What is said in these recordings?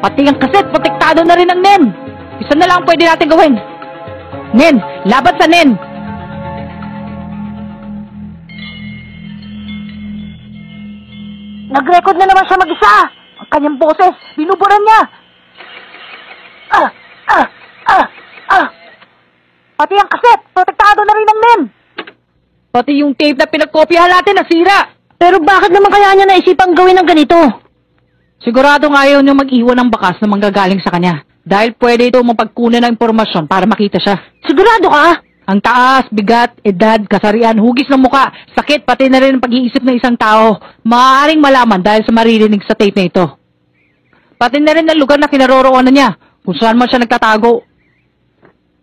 Pati ang kaset, protektado na rin ang Nen. Isa na lang pwede natin gawin. Nen, laban sa Nen. Nag-record na naman siya mag-isa. Ang kanyang boses, binuburan niya. Pati ang kaset, protektado na rin ang Nen. Pati yung tape na pinagkopyahan natin nasira. Pero bakit naman kaya niya naisipang gawin ng ganito? Siguradong ayaw niyo mag-iwan ng bakas na manggagaling sa kanya. Dahil pwede ito mapagkunan ng impormasyon para makita siya. Sigurado ka? Ang taas, bigat, edad, kasarian, hugis ng muka, sakit, pati na rin ang pag-iisip ng isang tao, maaaring malaman dahil sa maririnig sa tape na ito. Pati na rin ang lugar na kinaroroonan niya, kung saan man siya nagtatago.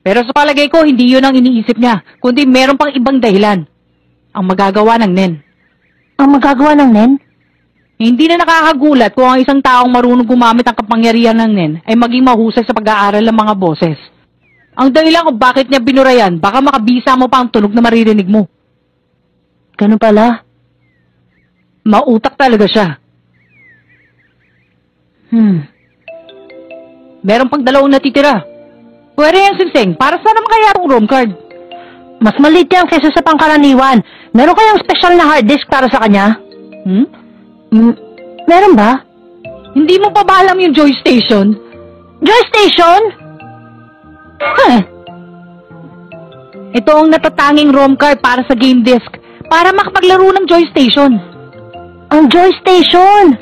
Pero sa palagay ko, hindi yun ang iniisip niya, kundi meron pang ibang dahilan. Ang magagawa ng Nen. Ang magagawa ng Nen? Hindi na nakakagulat kung ang isang taong marunong gumamit ang kapangyarihan ng Nen ay maging mahusay sa pag-aaral ng mga boses. Ang dahilan kung bakit niya binurayan, baka makabisa mo pa ang tunog na maririnig mo. Ganun pala? Mautak talaga siya. Meron pang 2 natitira. Pwede yung sinsing, para saan naman kaya itong room card? Mas maliit yan kaysa sa pangkaraniwan. Meron kayang special na hard disk para sa kanya? Meron ba? Hindi mo pa ba alam yung Joy Station? Joy Station? Ito ang natatanging ROM card para sa game disc, para makapaglaro ng Joy Station. Ang Joy Station!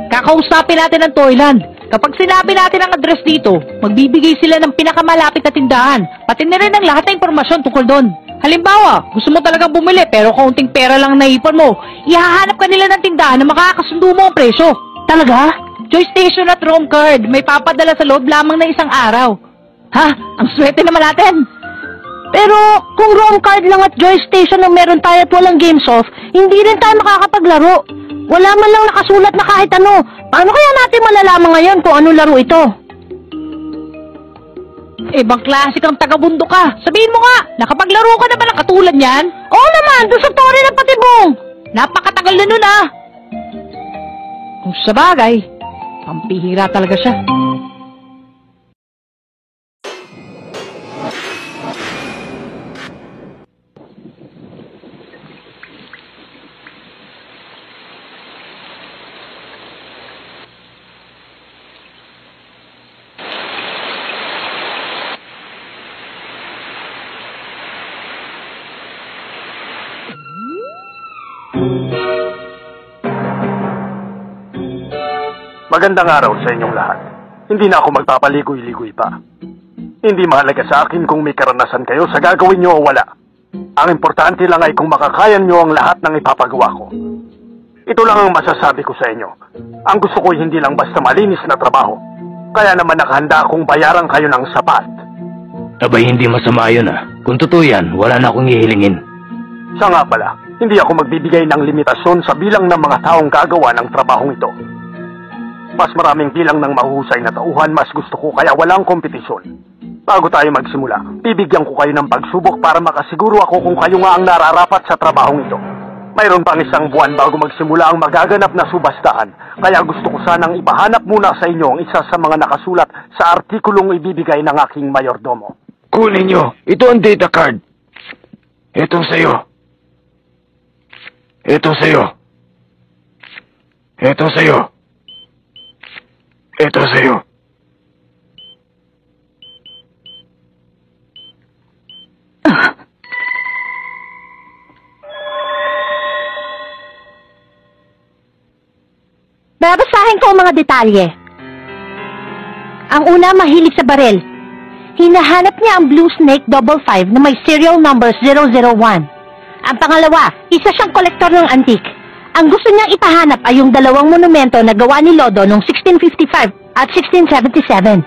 Kakausapin natin ang Toyland. Kapag sinabi natin ang address dito, magbibigay sila ng pinakamalapit na tindahan, pati na rin ang lahat ng impormasyon tungkol doon. Halimbawa, gusto mo talagang bumili pero kaunting pera lang naipon mo, ihahanap ka nila ng tindahan na makakasundo mo ang presyo. Talaga? Joy Station at ROM card, may papadala sa loob lamang ng isang araw. Ha? Ang swerte naman natin. Pero kung ROM card lang at Joy Station ang meron tayo at walang Gamesoft, hindi rin tayo makakapaglaro. Wala man lang nakasulat na kahit ano. Paano kaya natin malalaman ngayon kung anong laro ito? Ibang klase kang taga-bundok ka. Sabihin mo nga, nakapaglaro ka na ba ng katulad niyan? Oo naman, doon sa Torre ng Patibong. Napakatagal na nun ah. Kung sa bagay, pampihira talaga siya. Magandang araw sa inyong lahat. Hindi na ako magpapaligoy-ligoy pa. Hindi mahalaga sa akin kung may karanasan kayo sa gagawin nyo o wala. Ang importante lang ay kung makakayan nyo ang lahat ng ipapagawa ko. Ito lang ang masasabi ko sa inyo. Ang gusto ko hindi lang basta malinis na trabaho. Kaya naman nakahanda akong bayaran kayo ng sapat. Abay, hindi masama yun ah. Kung totoo yan, wala na akong ihilingin. Siya nga pala, hindi ako magbibigay ng limitasyon sa bilang ng mga taong gagawa ng trabahong ito. Mas maraming bilang ng mahuhusay na tauhan, mas gusto ko kaya walang kompetisyon. Bago tayo magsimula, bibigyan ko kayo ng pagsubok para makasiguro ako kung kayo nga ang nararapat sa trabahong ito. Mayroon pang 1 buwan bago magsimula ang magaganap na subastahan, kaya gusto ko sanang ipahanap muna sa inyo ang isa sa mga nakasulat sa artikulong ibibigay ng aking mayordomo. Kunin nyo, ito ang data card. Ito sa'yo. Ito sa'yo. Ito sa'yo. Ito sa'yo. Babasahin ko ang mga detalye. Ang una, mahilig sa baril. Hinahanap niya ang Blue Snake 55 na may serial number 001. Ang pangalawa, isa siyang kolektor ng antique. Ang gusto niyang ipahanap ay yung 2 monumento na gawa ni Lodo noong 1655 at 1677.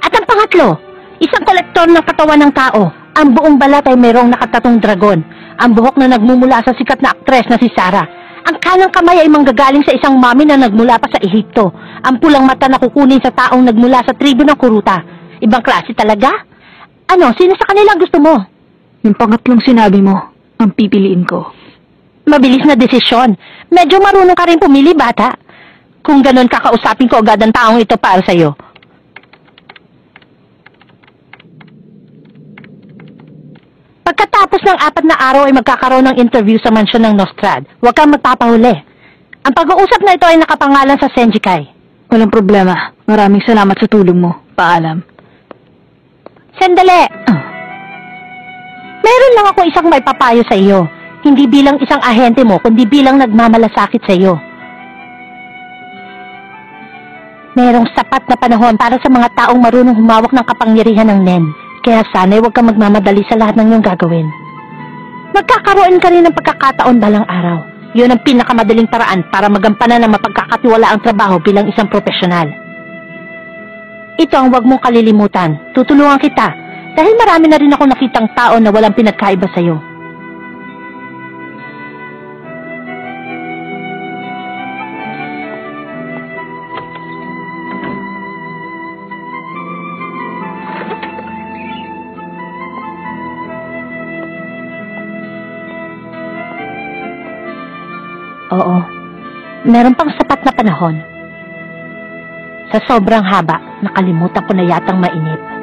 At ang pangatlo, isang kolektor ng katawan ng tao. Ang buong balat ay mayroong nakatatong dragon. Ang buhok na nagmumula sa sikat na aktres na si Sarah. Ang kanang kamay ay manggagaling sa isang mami na nagmula pa sa Ehipto. Ang pulang mata na kukunin sa taong nagmula sa tribo ng Kuruta. Ibang klase talaga? Ano, sino sa kanila gusto mo? Yung pangatlong sinabi mo, ang pipiliin ko. Mabilis na desisyon. Medyo marunong ka rin pumili, bata. Kung ganon, kakausapin ko agad ang taong ito para sa'yo. Pagkatapos ng 4 na araw ay magkakaroon ng interview sa mansyon ng Nostrad. Huwag kang magpapahuli. Ang pag-uusap na ito ay nakapangalan sa Senjikai. Walang problema. Maraming salamat sa tulong mo. Paalam. Sandali! Meron lang ako isang may papayo sa iyo. Hindi bilang isang ahente mo, kundi bilang nagmamalasakit sa iyo. Merong sapat na panahon para sa mga taong marunong humawak ng kapangyarihan ng Nen. Kaya sana'y huwag kang magmamadali sa lahat ng iyong gagawin. Magkakaroon ka rin ng pagkakataon balang araw. Yun ang pinakamadaling paraan para magampanan ng mapagkakatiwala ang trabaho bilang isang profesional. Ito ang huwag mong kalilimutan. Tutulungan kita dahil marami na rin ako nakitang tao na walang pinagkaiba sa'yo. Oo, meron pang sapat na panahon. Sa sobrang haba, nakalimutan ko na yatang mainip.